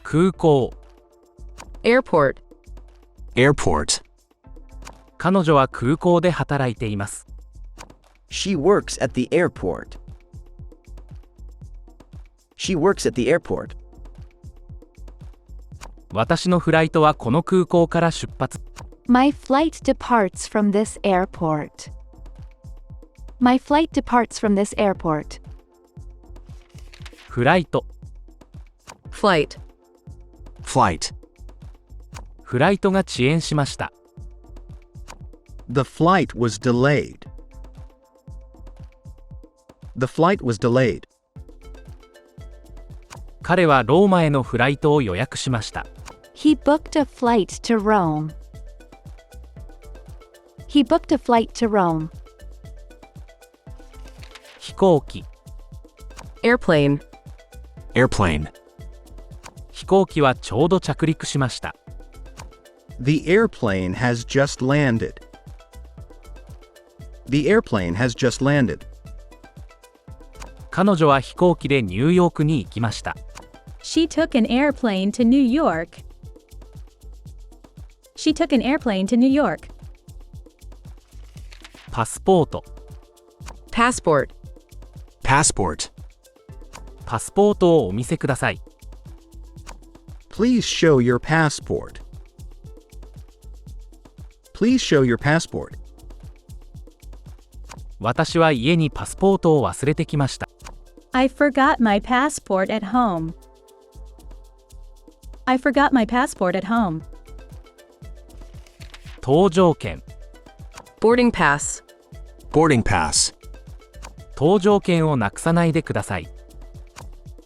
空港 airport, airport. 彼女は空港で働いています。 She works at the airport. She works at the airport. 私のフライトはこの空港から出発。 My flight departs from this airport. My flight departs from this airport. フライト flight, Flight. フライトが遅延しました。 The flight was delayed. The flight was delayed. 彼はローマへのフライトを予約しました。 He booked a flight to Rome. He booked a flight to Rome. 飛行機 airplane, Airplane. 飛行機はちょうど着陸しました。 The airplane has just landed. The airplane has just landed. 彼女は飛行機でニューヨークに行きました。 She took an airplane to New York. She took an airplane to New York. パスポート passport, Passport. パスポートをお見せください。 Please show your passport. Please show your passport. 私は家にパスポートを忘れてきました。 I forgot my passport at home. I forgot my passport at home. 搭乗券 boarding pass, Boarding pass. 搭乗券をなくさないでください。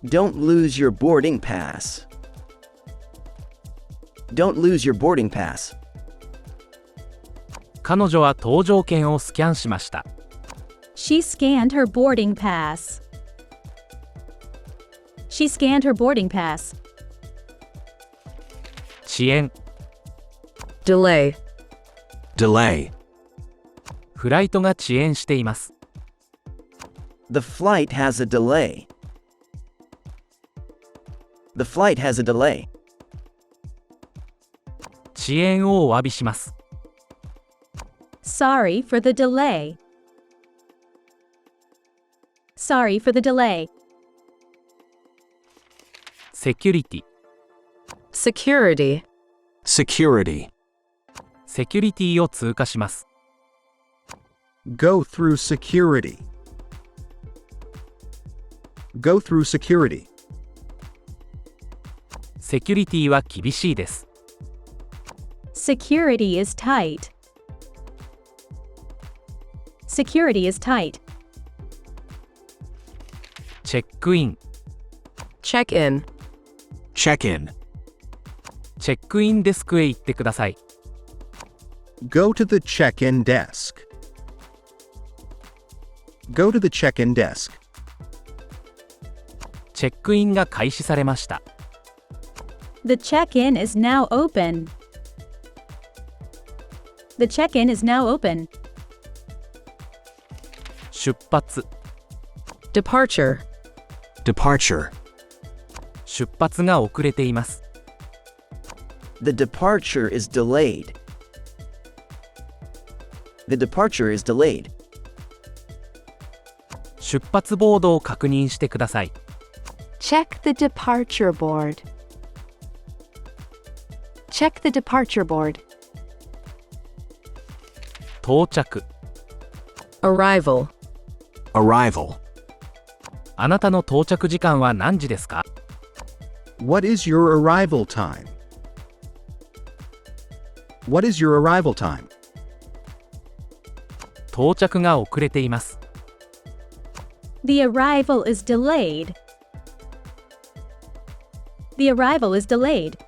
Don't lose your boarding pass. Don't lose your boarding pass. 彼女は搭乗券をスキャンしました。 She scanned her boarding pass. She scanned her boarding pass. 遅延 delay, Delay. フライトが遅延しています。 The flight has a delay. The flight has a delay. 遅延をお詫びします。 Sorry for the delay. Sorry for the delay. セキュリティ security, Security. セキュリティを通過します。 Go through security. Go through security. セキュリティは厳しいです。 Security is tight. Security is tight. チェックイン check in, Check in. チェックインデスクへ行ってください。 Go to the check-in desk. Go to the check-in desk. チェックインが開始されました。 The check-in is now open. The check-in is now open. 出発 departure, Departure. 出発が遅れています。 The departure is delayed. The departure is delayed. 出発ボードを確認してください。 Check the departure board. Check the departure board. 到着 arrival, Arrival. あなたの到着時間は何時ですか？ What is your arrival time? What is your arrival time? 到着が遅れています。 The arrival is delayed. The arrival is delayed.